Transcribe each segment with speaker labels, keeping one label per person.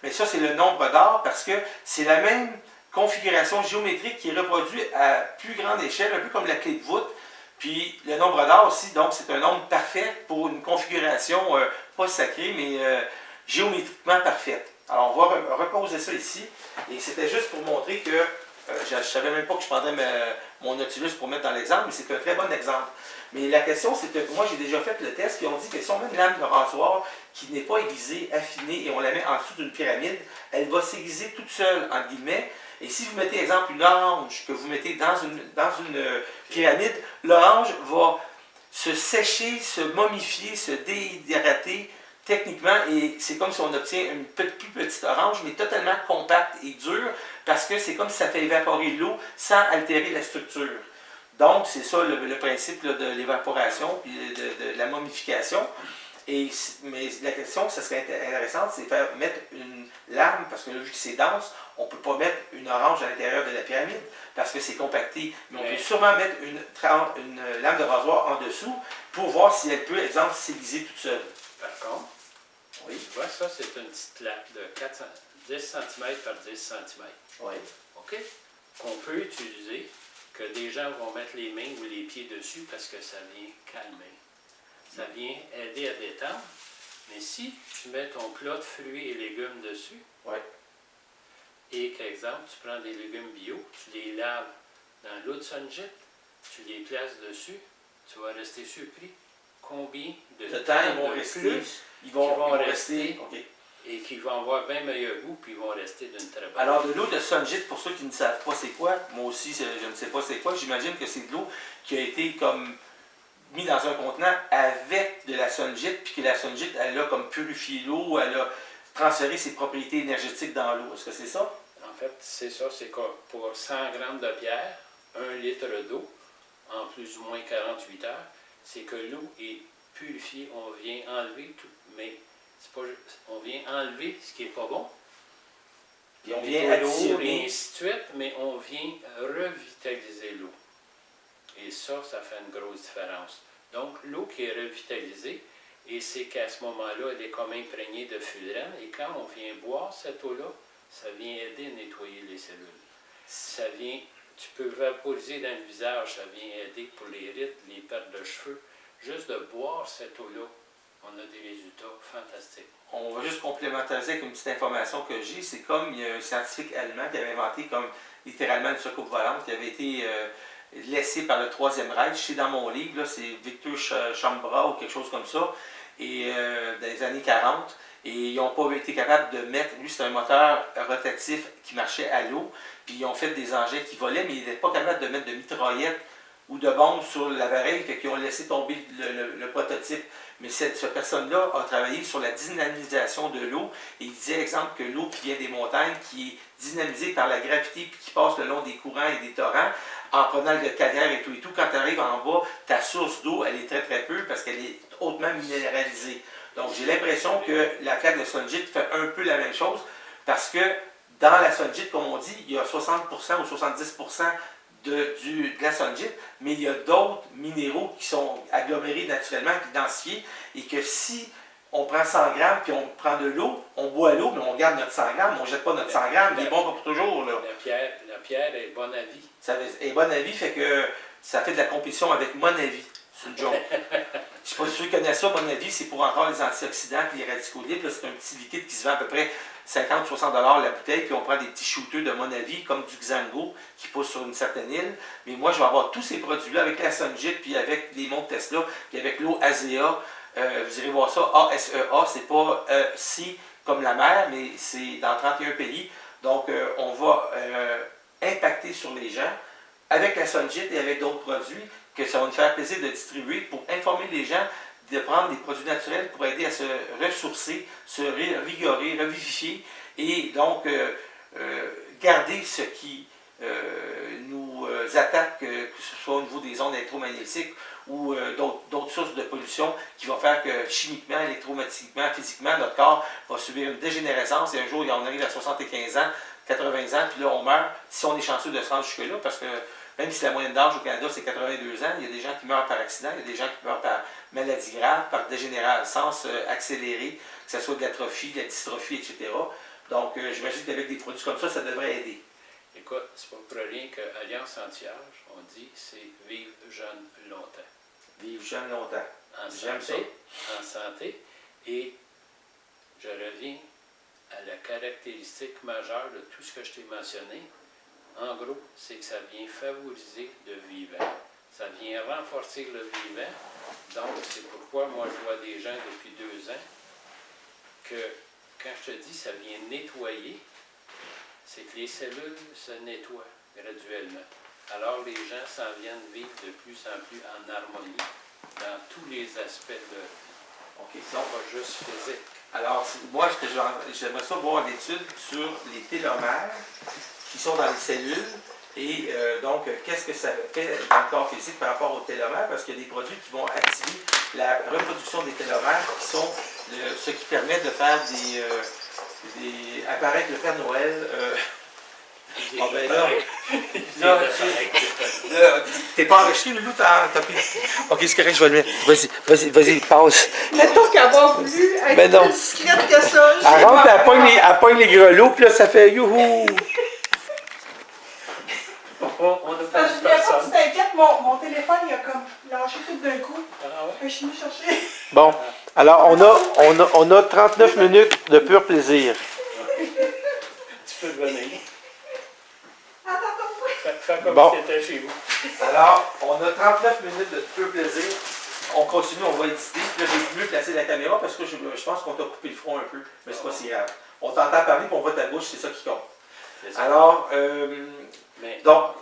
Speaker 1: mais ça, c'est le nombre d'or parce que c'est la même configuration géométrique qui est reproduite à plus grande échelle, un peu comme la clé de voûte. Puis le nombre d'or aussi, donc c'est un nombre parfait pour une configuration pas sacrée, mais géométriquement parfaite. Alors on va reposer ça ici. Et c'était juste pour montrer que je ne savais même pas que je prendrais mon Nautilus pour mettre dans l'exemple, mais c'est un très bon exemple. Mais la question, c'est que moi j'ai déjà fait le test, puis on dit que si on met une lame de rasoir qui n'est pas aiguisée, affinée, et on la met en dessous d'une pyramide, elle va s'aiguiser toute seule, entre guillemets. Et si vous mettez, exemple, une orange que vous mettez dans une pyramide, l'orange va se sécher, se momifier, se déshydrater techniquement, et c'est comme si on obtient une plus petite orange, mais totalement compacte et dure, parce que c'est comme si ça fait évaporer l'eau sans altérer la structure. Donc, c'est ça le principe là, de l'évaporation et de la momification. Mais la question, ça serait intéressante, c'est de mettre une lame, parce que là, vu que c'est dense, on ne peut pas mettre une orange à l'intérieur de la pyramide, parce que c'est compacté. Mais on peut sûrement mettre une lame de rasoir en dessous pour voir si elle peut, exemple, s'aiguiser toute seule.
Speaker 2: Par contre, oui. Tu vois, ça, c'est une petite lame de 10 cm par 10 cm.
Speaker 1: Oui.
Speaker 2: OK? Qu'on peut utiliser, que des gens vont mettre les mains ou les pieds dessus parce que ça vient calmer. Ça vient aider à détendre. Mais si tu mets ton plat de fruits et légumes dessus,
Speaker 1: ouais.
Speaker 2: Et qu'exemple, tu prends des légumes bio, tu les laves dans l'eau de sunjet, tu les places dessus, tu vas rester surpris combien de
Speaker 1: temps ils vont rester.
Speaker 2: Plus
Speaker 1: ils vont rester.
Speaker 2: Okay. Et qui vont avoir bien meilleur goût, puis ils vont rester d'une très bonne.
Speaker 1: Alors, de l'eau de sunjet, pour ceux qui ne savent pas c'est quoi, moi aussi je ne sais pas c'est quoi, j'imagine que c'est de l'eau qui a été comme mis dans un contenant avec de la sunjet, puis que la sunjet, elle a comme purifié l'eau, elle a transféré ses propriétés énergétiques dans l'eau. Est-ce que c'est ça?
Speaker 2: En fait, c'est ça, c'est que pour 100 grammes de pierre, 1 litre d'eau, en plus ou moins 48 heures, c'est que l'eau est purifiée, on vient enlever tout, mais c'est pas, on vient enlever ce qui n'est pas bon,
Speaker 1: puis on vient additionner,
Speaker 2: et ainsi de suite, mais on vient revitaliser l'eau. Et ça fait une grosse différence. Donc, l'eau qui est revitalisée, et c'est qu'à ce moment-là, elle est comme imprégnée de fullerène, et quand on vient boire cette eau-là, ça vient aider à nettoyer les cellules. Ça vient, tu peux vaporiser dans le visage, ça vient aider pour les rides, les pertes de cheveux. Juste de boire cette eau-là, on a des résultats fantastiques.
Speaker 1: On va juste complémenter avec une petite information que j'ai. C'est comme il y a un scientifique allemand qui avait inventé comme littéralement une soucoupe volante qui avait été laissée par le Troisième Reich. C'est dans mon livre, c'est Victor Chambra ou quelque chose comme ça, et dans les années 40. Et ils n'ont pas été capables de mettre, lui c'est un moteur rotatif qui marchait à l'eau, puis ils ont fait des engins qui volaient, mais ils n'étaient pas capables de mettre de mitraillettes ou de bombes sur l'appareil, fait qu'ils ont laissé tomber le prototype. Mais cette personne-là a travaillé sur la dynamisation de l'eau, et il disait, exemple, que l'eau qui vient des montagnes, qui est dynamisée par la gravité, puis qui passe le long des courants et des torrents, en prenant le calcaire et tout, quand tu arrives en bas, ta source d'eau, elle est très très peu, parce qu'elle est hautement minéralisée. Donc j'ai l'impression que la plaque de Sunjet fait un peu la même chose, parce que dans la Sunjet, comme on dit, il y a 60% ou 70% de la sunjet, mais il y a d'autres minéraux qui sont agglomérés naturellement, puis densifiés, et que si on prend 100 grammes, puis on prend de l'eau, on boit l'eau, mais on garde notre 100 grammes, on ne jette pas notre 100 grammes, il est bon pour toujours. Là.
Speaker 2: La pierre est bonne à vie.
Speaker 1: Ça est bonne à vie, fait que ça fait de la compétition avec Mon Avis. C'est une joke. Je ne sais pas si ceux qui connaissent ça, Mon Avis, c'est pour encore les antioxydants et les radicaux libres. C'est un petit liquide qui se vend à peu près 50-60$ la bouteille, puis on prend des petits shooters de Mon Avis, comme du Xango, qui pousse sur une certaine île. Mais moi, je vais avoir tous ces produits-là avec la Sunjet, puis avec les montres Tesla, puis avec l'eau ASEA. Vous irez voir ça, ASEA, c'est pas si comme la mer, mais c'est dans 31 pays. Donc, on va impacter sur les gens avec la Sunjet et avec d'autres produits que ça va nous faire plaisir de distribuer pour informer les gens de prendre des produits naturels pour aider à se ressourcer, se rigorer, revivifier et donc garder ce qui nous attaque, que ce soit au niveau des ondes électromagnétiques ou d'autres sources de pollution qui vont faire que chimiquement, électromagnétiquement, physiquement, notre corps va subir une dégénérescence et un jour, on arrive à 75 ans, 80 ans, puis là, on meurt si on est chanceux de se rendre jusque-là parce que même si la moyenne d'âge au Canada, c'est 82 ans, il y a des gens qui meurent par accident, il y a des gens qui meurent par maladie grave, par dégénérescence accélérée, que ce soit de l'atrophie, de la dystrophie, etc. Donc, j'imagine qu'avec des produits comme ça devrait aider.
Speaker 2: Écoute, c'est pas pour rien que Alliance Anti-Âge, on dit, c'est vivre jeune longtemps.
Speaker 1: Vivre jeune longtemps.
Speaker 2: En
Speaker 1: J'aime
Speaker 2: santé, en santé. Et je reviens à la caractéristique majeure de tout ce que je t'ai mentionné. En gros, c'est que ça vient favoriser le vivant. Ça vient renforcer le vivant. Donc, c'est pourquoi moi, je vois des gens depuis 2 ans que, quand je te dis ça vient nettoyer, c'est que les cellules se nettoient graduellement. Alors, les gens s'en viennent vivre de plus en plus en harmonie dans tous les aspects de leur vie.
Speaker 1: OK,
Speaker 2: C'est pas juste physique.
Speaker 1: Alors, moi, j'aimerais ça voir l'étude sur les télomères qui sont dans les cellules. Et donc, qu'est-ce que ça fait dans le corps physique par rapport aux télomères? Parce qu'il y a des produits qui vont activer la reproduction des télomères, qui sont ce qui permet de faire apparaître le Père Noël. Ah ben là, t'es pas enregistré, Loulou, t'as pris. Ok, c'est correct, je vais le mettre. Vas-y, passe.
Speaker 3: Mettons qu'elle va voulu être
Speaker 1: Ben non.
Speaker 3: plus discrète que ça.
Speaker 1: Elle rentre, elle pogne les grelots, puis là, ça fait youhou.
Speaker 2: On n'a pas
Speaker 3: Je
Speaker 2: de
Speaker 3: voulais pas que tu
Speaker 2: personne.
Speaker 3: t'inquiètes, mon téléphone, il a comme lâché tout d'un coup.
Speaker 2: Ah ouais?
Speaker 3: Je suis venue chercher.
Speaker 1: Bon, alors on a 39 minutes de pur plaisir.
Speaker 2: Tu peux venir.
Speaker 3: Attends.
Speaker 2: Fais comme
Speaker 1: Bon.
Speaker 2: si c'était chez vous.
Speaker 1: Alors, on a 39 minutes de pur plaisir. On continue, on va éditer. Là, j'ai mieux placer la caméra parce que je pense qu'on t'a coupé le front un peu, mais c'est pas si grave. On t'entend parler puis on voit ta bouche, c'est ça qui compte.
Speaker 2: C'est ça.
Speaker 1: Alors,
Speaker 2: Mais
Speaker 1: donc,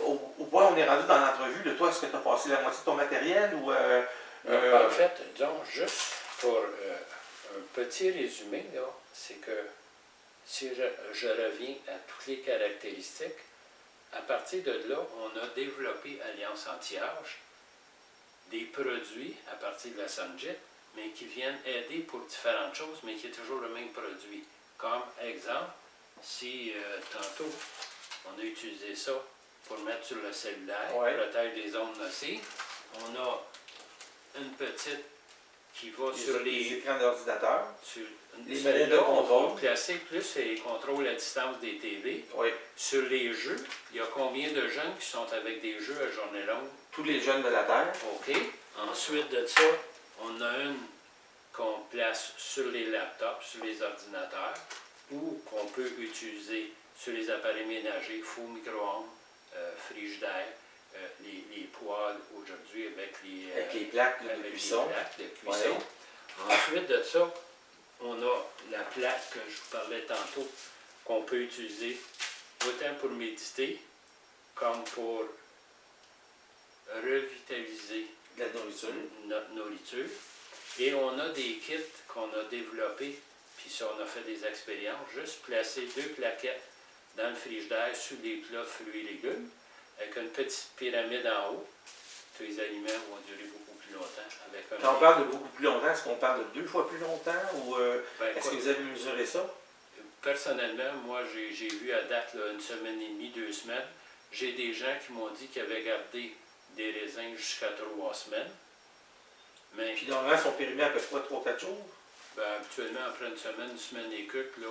Speaker 1: au point où on est rendu dans l'entrevue, de toi, est-ce que tu as passé la moitié de ton matériel ou...
Speaker 2: en fait, disons, juste pour un petit résumé, là, c'est que si je reviens à toutes les caractéristiques, à partir de là, on a développé Alliance Anti-Âge, des produits à partir de la Sunjit, mais qui viennent aider pour différentes choses, mais qui est toujours le même produit. Comme exemple, si tantôt on a utilisé ça pour mettre sur le cellulaire,
Speaker 1: Ouais.
Speaker 2: protéger des ondes nocives, on a une petite qui va sur
Speaker 1: les
Speaker 2: les
Speaker 1: écrans d'ordinateur.
Speaker 2: sur,
Speaker 1: Les
Speaker 2: celle-là,
Speaker 1: manettes de contrôle.
Speaker 2: on va placer plus les contrôles à distance des TV.
Speaker 1: Oui.
Speaker 2: Sur les jeux, il y a combien de jeunes qui sont avec des jeux à journée longue?
Speaker 1: Tous les jeunes de la Terre.
Speaker 2: OK. Ensuite de ça, on a une qu'on place sur les laptops, sur les ordinateurs, ou qu'on peut utiliser sur les appareils ménagers, four, micro-ondes, frigidaire, les poêles aujourd'hui avec
Speaker 1: Avec les plaques de
Speaker 2: avec
Speaker 1: cuisson.
Speaker 2: les plaques de cuisson. Ensuite de ça, on a la plaque que je vous parlais tantôt, qu'on peut utiliser autant pour méditer comme pour revitaliser
Speaker 1: De la nourriture.
Speaker 2: notre nourriture. Et on a des kits qu'on a développés, puis ça, on a fait des expériences, juste placer 2 plaquettes dans le frigidaire sous des plats fruits et légumes, avec une petite pyramide en haut. Tous les aliments vont durer beaucoup plus longtemps. Avec un
Speaker 1: Quand on parle de beaucoup plus longtemps, est-ce qu'on parle de 2 fois plus longtemps ou
Speaker 2: Ben,
Speaker 1: est-ce que
Speaker 2: écoute,
Speaker 1: vous avez mesuré ça?
Speaker 2: personnellement, moi, j'ai vu à date là, 1 semaine et demie, 2 semaines. J'ai des gens qui m'ont dit qu'ils avaient gardé des raisins jusqu'à 3 semaines. Mais
Speaker 1: Puis normalement, ils sont périmés à peu près 3-4 jours.
Speaker 2: ben, habituellement, après une semaine et quelques, là,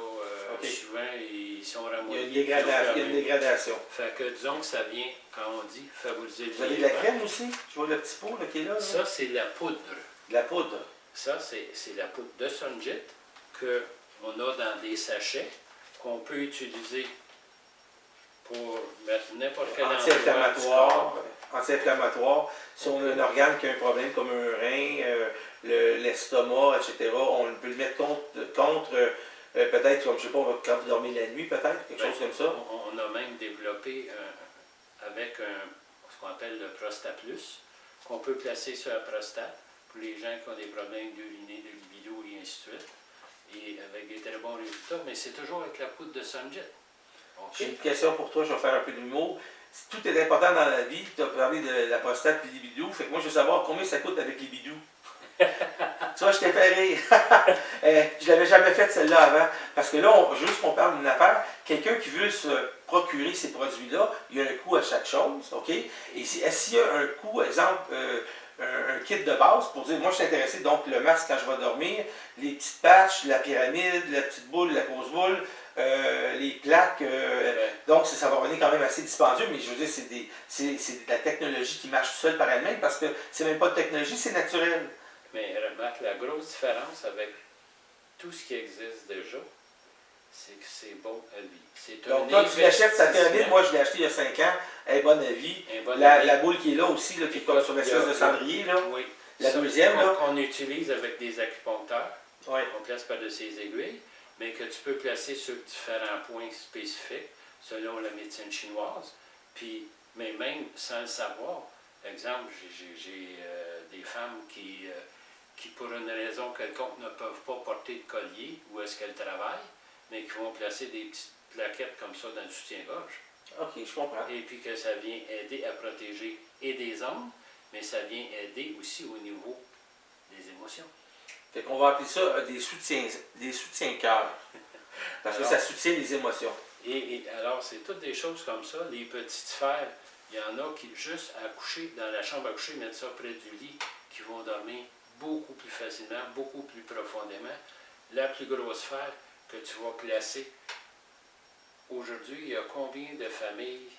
Speaker 1: Ok.
Speaker 2: souvent, ils sont
Speaker 1: Il y a
Speaker 2: ramollis.
Speaker 1: une dégradation. Il y a une dégradation.
Speaker 2: Fait que disons que ça vient, quand on dit, favoriser le
Speaker 1: Vous avez de la
Speaker 2: vieillissement.
Speaker 1: crème aussi? Tu vois le petit pot là, qui est là? là?
Speaker 2: Ça, c'est la poudre.
Speaker 1: De la poudre.
Speaker 2: Ça, c'est la poudre de Sunjit qu'on a dans des sachets qu'on peut utiliser pour mettre n'importe quel endroit du
Speaker 1: Anti-inflammatoire.
Speaker 2: corps.
Speaker 1: Anti-inflammatoire. Si on a un organe qui a un problème comme un rein, l'estomac, etc., on peut le mettre contre peut-être, comme je sais pas, quand vous dormez la nuit, peut-être, quelque chose comme ça.
Speaker 2: On a même développé avec ce qu'on appelle le ProstaPlus, qu'on peut placer sur la prostate pour les gens qui ont des problèmes d'uriner, de libido et ainsi de suite. Et avec des très bons résultats, mais c'est toujours avec la poudre de Sunjit.
Speaker 1: J'ai une question pour toi, je vais faire un peu d'humour. Tout est important dans la vie, tu as parlé de la prostate et des bidous, fait que moi je veux savoir combien ça coûte avec les bidous. Tu vois, je t'ai fait rire. Je l'avais jamais fait celle-là avant. Parce que là, juste qu'on parle d'une affaire, quelqu'un qui veut se procurer ces produits-là, il y a un coût à chaque chose, OK? Et s'il y a un coût, exemple, un kit de base pour dire, moi je suis intéressé, donc le masque quand je vais dormir, les petites patchs, la pyramide, la petite boule, la grosse boule, les plaques, donc ça va revenir quand même assez dispendieux, mais je veux dire, c'est de la technologie qui marche seule par elle-même parce que c'est même pas de technologie, c'est naturel.
Speaker 2: Mais remarque, la grosse différence avec tout ce qui existe déjà, c'est que c'est bon à vie. C'est
Speaker 1: Donc toi, tu l'achètes, sa pyramide, moi je l'ai acheté il y a 5 ans, elle est bonne à vie. La boule qui est là aussi, là, qui est comme sur l'espèce de cendrier, là.
Speaker 2: Oui.
Speaker 1: La deuxième, là.
Speaker 2: Qu'on utilise avec des acupuncteurs.
Speaker 1: Oui.
Speaker 2: On place par-dessus ces aiguilles, mais que tu peux placer sur différents points spécifiques selon la médecine chinoise. Puis, mais même sans le savoir, exemple, j'ai des femmes qui, pour une raison quelconque, ne peuvent pas porter de collier où est-ce qu'elles travaillent, mais qui vont placer des petites plaquettes comme ça dans le soutien-gorge.
Speaker 1: OK, je comprends.
Speaker 2: Et puis que ça vient aider à protéger et des ondes, mais ça vient aider aussi au niveau des émotions.
Speaker 1: Fait qu'on va appeler ça des soutiens-cœurs. Parce que ça soutient les émotions.
Speaker 2: Et alors, c'est toutes des choses comme ça. Les petites sphères, il y en a qui, juste à coucher, dans la chambre à coucher, mettent ça près du lit, qui vont dormir beaucoup plus facilement, beaucoup plus profondément. La plus grosse sphère que tu vas placer. Aujourd'hui, il y a combien de familles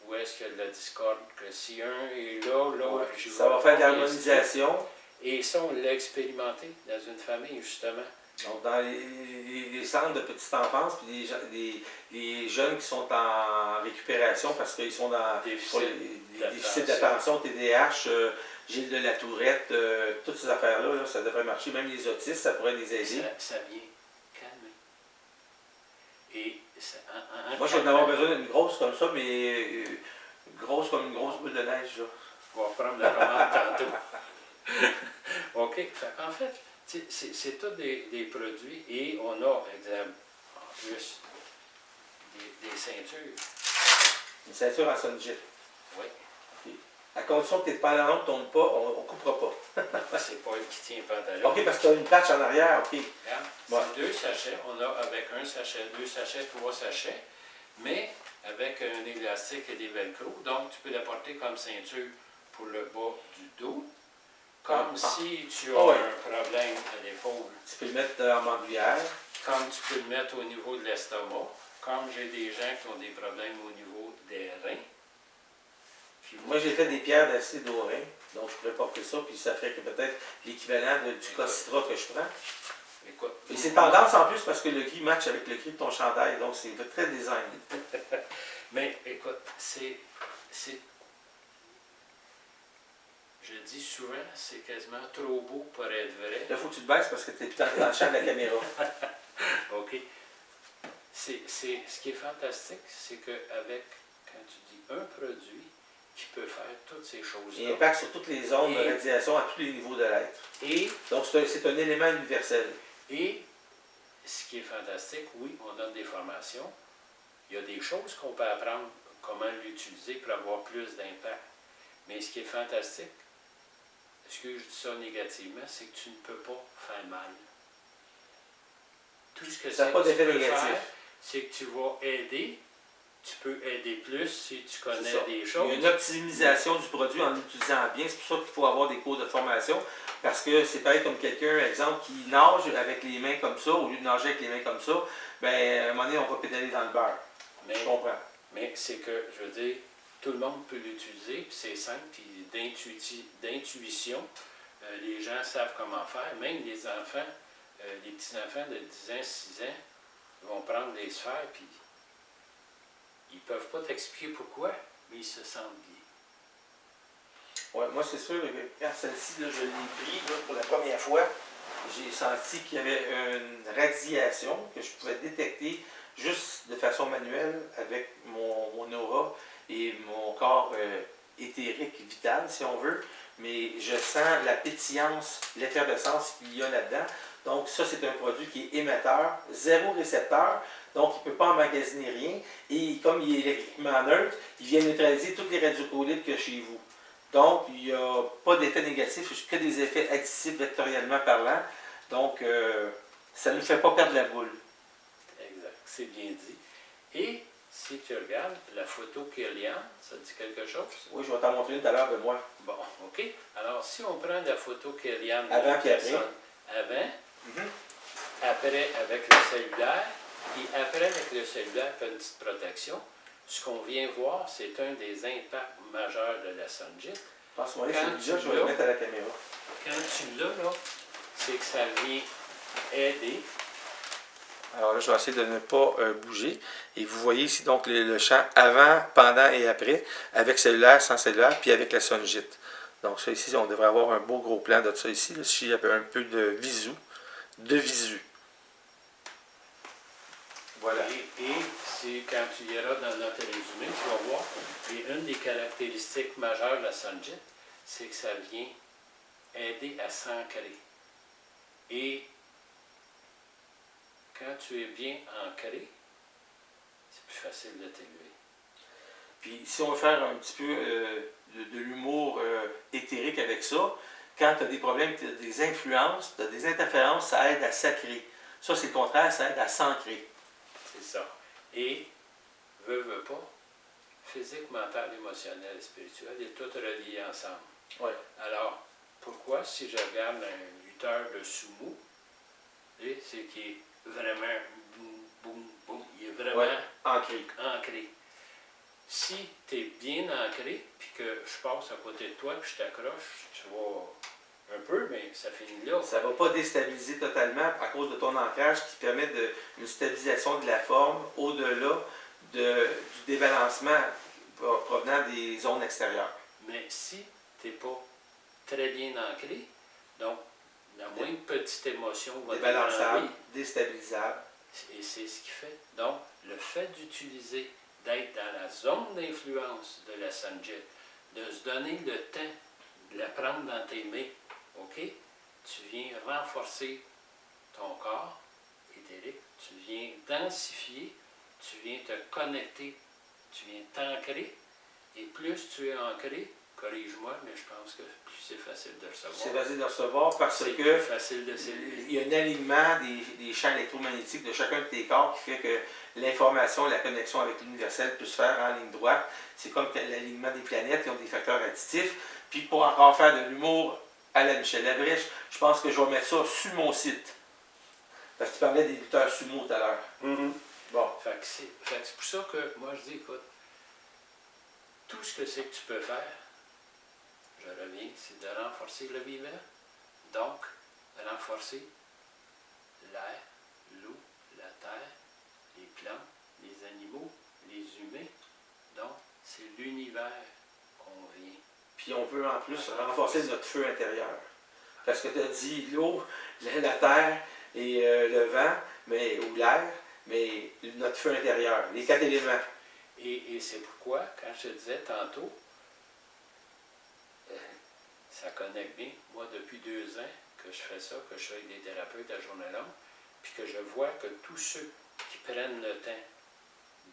Speaker 2: où est-ce qu'il y a de la discorde? Que si un est là, l'autre...
Speaker 1: Ouais, ça va faire de l'harmonisation.
Speaker 2: Et ça, on l'a expérimenté dans une famille, justement.
Speaker 1: Donc, dans les centres de petite enfance, puis les jeunes qui sont en récupération parce qu'ils sont dans des déficits d'attention, TDAH, Gilles de la Tourette, toutes ces affaires-là, là, ça devrait marcher. Même les autistes, ça pourrait les aider.
Speaker 2: Ça vient calmer. Et
Speaker 1: moi, je vais en avoir besoin d'une grosse comme ça, mais grosse comme une grosse boule de neige. Là.
Speaker 2: On va prendre la commande tantôt. OK. En fait, c'est tous des produits et on a, exemple, en plus, des ceintures.
Speaker 1: Une ceinture en sonjit.
Speaker 2: Oui.
Speaker 1: Okay. À condition que tes pantalons ne tournent pas, on ne coupera pas.
Speaker 2: C'est pas elle qui tient le pantalon.
Speaker 1: OK, parce que tu as une patch en arrière, OK.
Speaker 2: Regarde, c'est 2 sachets. On a avec un sachet, 2 sachets, 3 sachets, mais avec un élastique et des velcro. Donc, tu peux la porter comme ceinture pour le bas du dos. Comme si tu as un problème à l'épaule.
Speaker 1: Tu peux le mettre en bandoulière.
Speaker 2: Comme tu peux le mettre au niveau de l'estomac. Comme j'ai des gens qui ont des problèmes au niveau des reins.
Speaker 1: Moi, j'ai fait des pierres d'acide au rein, donc je pourrais porter ça, puis ça ferait que peut-être l'équivalent du Cocitra que je prends.
Speaker 2: Écoute,
Speaker 1: et c'est tendance en plus parce que le gris match avec le gris de ton chandail, donc c'est très design.
Speaker 2: Mais écoute, je dis souvent, c'est quasiment trop beau pour être vrai.
Speaker 1: Là, il faut que tu te baisses parce que tu es dans le champ de la caméra.
Speaker 2: OK. Ce qui est fantastique, c'est qu'avec, quand tu dis un produit qui peut faire toutes ces choses-là.
Speaker 1: Il impacte sur toutes les zones de radiation à tous les niveaux de l'être. Donc, c'est un élément universel.
Speaker 2: Et ce qui est fantastique, oui, on donne des formations. Il y a des choses qu'on peut apprendre, comment l'utiliser pour avoir plus d'impact. Mais ce qui est fantastique, ce que je dis ça négativement, c'est que tu ne peux pas faire mal. Tout ce que
Speaker 1: ça n'a pas d'effet négatif.
Speaker 2: C'est que tu vas aider. Tu peux aider plus si tu connais des choses.
Speaker 1: Il y a une optimisation du produit en l'utilisant bien. C'est pour ça qu'il faut avoir des cours de formation. Parce que c'est pareil comme quelqu'un, exemple, qui nage avec les mains comme ça, au lieu de nager avec les mains comme ça, bien, à un moment donné, on va pédaler dans le beurre. Je comprends.
Speaker 2: Mais c'est que, je veux dire, tout le monde peut l'utiliser, puis c'est simple, puis d'intuition, les gens savent comment faire. Même les enfants, les petits-enfants de 10 ans, 6 ans, vont prendre des sphères, puis ils ne peuvent pas t'expliquer pourquoi, mais ils se sentent bien.
Speaker 1: Oui, moi c'est sûr que quand celle-ci, je l'ai prise pour la première fois, j'ai senti qu'il y avait une radiation que je pouvais détecter juste de façon manuelle avec mon aura et mon corps éthérique vital, si on veut. Mais je sens la pétillance, l'effervescence qu'il y a là-dedans. Donc ça, c'est un produit qui est émetteur, 0 récepteur, donc il ne peut pas emmagasiner rien. Et comme il est électriquement neutre, il vient neutraliser toutes les radiocollites qu'il y a chez vous. Donc, il n'y a pas d'effet négatif, que des effets additifs vectoriellement parlant. Donc, ça ne nous fait pas perdre la boule.
Speaker 2: Exact, c'est bien dit. Et si tu regardes la photo Kéliane, ça te dit quelque chose?
Speaker 1: Oui, je vais t'en montrer une tout à l'heure de moi.
Speaker 2: Bon, OK. Alors, si on prend la photo Kéliane...
Speaker 1: Avant puis après.
Speaker 2: Avant,
Speaker 1: Mhm.
Speaker 2: après avec le cellulaire, puis après avec le cellulaire, puis une petite protection. Ce qu'on vient voir, c'est un des impacts majeurs de la Sunjit.
Speaker 1: Passe-moi
Speaker 2: Quand
Speaker 1: celui-là,
Speaker 2: tu
Speaker 1: je vais le
Speaker 2: l'as-
Speaker 1: mettre à la caméra.
Speaker 2: Quand tu l'as, là, c'est que ça vient aider.
Speaker 1: Alors là, je vais essayer de ne pas bouger. Et vous voyez ici donc le champ avant, pendant et après, avec cellulaire, sans cellulaire, puis avec la Sunjit. Donc ça ici, on devrait avoir un beau gros plan de ça ici. Là, si il y avait un peu de visu. Voilà.
Speaker 2: Et c'est quand tu iras dans notre résumé, tu vas voir, et une des caractéristiques majeures de la Sunjit, c'est que ça vient aider à s'ancrer. Et quand tu es bien ancré, c'est plus facile de t'élever.
Speaker 1: Puis si on veut faire un petit peu de l'humour éthérique avec ça, quand tu as des problèmes, tu as des influences, tu as des interférences, ça aide à sacrer. Ça, c'est le contraire, ça aide à s'ancrer.
Speaker 2: C'est ça. Et, veut pas, physique, mental, émotionnel et spirituel est tout relié ensemble.
Speaker 1: Ouais.
Speaker 2: Alors, pourquoi, si je regarde un lutteur de sumo, c'est qu'il est vraiment boum, boum, boum, il est vraiment
Speaker 1: Ouais, ancré.
Speaker 2: ancré. Si tu es bien ancré, puis que je passe à côté de toi, puis je t'accroche, tu vas un peu, mais ça finit là.
Speaker 1: Ça ne va pas déstabiliser totalement à cause de ton ancrage qui permet une stabilisation de la forme au-delà du débalancement provenant des zones extérieures.
Speaker 2: Mais si tu n'es pas très bien ancré, donc la moindre petite émotion va
Speaker 1: Débalançable,
Speaker 2: t'ébranler.
Speaker 1: déstabilisable.
Speaker 2: Et c'est ce qui fait. Donc, le fait d'utiliser, d'être dans la zone d'influence de la Sunjit, de se donner le temps de la prendre dans tes mains, OK? Tu viens renforcer ton corps éthérique, tu viens densifier, tu viens te connecter, tu viens t'ancrer, et plus tu es ancré, corrige-moi, mais je pense que plus c'est facile de recevoir.
Speaker 1: C'est facile de recevoir parce
Speaker 2: C'est
Speaker 1: que
Speaker 2: plus facile de s'élever.
Speaker 1: il y a un alignement des champs électromagnétiques de chacun de tes corps qui fait que l'information et la connexion avec l'universel peut se faire en ligne droite. C'est comme l'alignement des planètes qui ont des facteurs additifs. Puis pour encore faire de l'humour à la Michel Labrèche, je pense que je vais mettre ça sur mon site. Parce que tu parlais des lutteurs sumo tout à l'heure. Bon.
Speaker 2: Fait que c'est pour ça que moi je dis, écoute, tout ce que c'est que tu peux faire, je reviens, c'est de renforcer le vivant. Donc, renforcer l'air, l'eau, la terre, les plantes, les animaux, les humains. Donc, c'est l'univers qu'on vient.
Speaker 1: Puis on peut en plus renforcer notre feu intérieur. Parce que tu as dit l'eau, la terre et le vent, ou l'air, mais notre feu intérieur, les 4 éléments.
Speaker 2: Et c'est pourquoi, quand je te disais tantôt, ça connecte bien. Moi, depuis 2 ans que je fais ça, que je suis avec des thérapeutes à journée longue, puis que je vois que tous ceux qui prennent le temps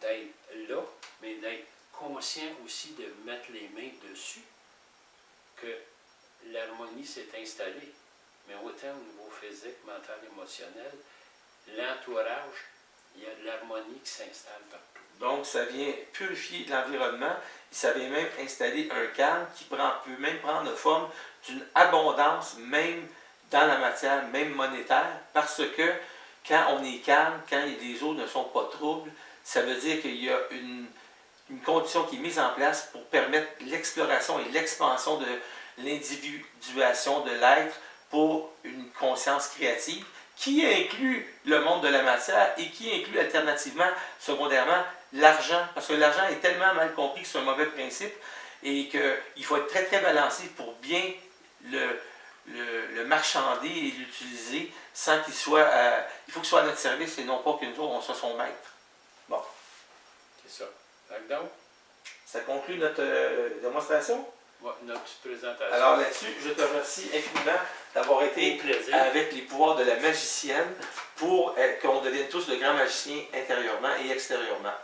Speaker 2: d'être là, mais d'être conscients aussi de mettre les mains dessus, que l'harmonie s'est installée. Mais autant au niveau physique, mental, émotionnel, l'entourage, il y a de l'harmonie qui s'installe partout.
Speaker 1: Donc, ça vient purifier l'environnement et ça vient même installer un calme qui peut même prendre la forme d'une abondance, même dans la matière, même monétaire, parce que quand on est calme, quand les eaux ne sont pas troubles, ça veut dire qu'il y a une condition qui est mise en place pour permettre l'exploration et l'expansion de l'individuation de l'être pour une conscience créative qui inclut le monde de la matière et qui inclut alternativement, secondairement, l'argent. Parce que l'argent est tellement mal compris que c'est un mauvais principe et qu'il faut être très très balancé pour bien le marchander et l'utiliser sans qu'il soit... il faut qu'il soit à notre service et non pas que nous autres, on soit son maître. Bon.
Speaker 2: C'est ça. Donc,
Speaker 1: Ça conclut notre démonstration.
Speaker 2: ouais, notre petite présentation.
Speaker 1: Alors là-dessus, je te remercie infiniment d'avoir été
Speaker 2: plaisir.
Speaker 1: avec les pouvoirs de la magicienne pour qu'on devienne tous de grands magiciens intérieurement et extérieurement.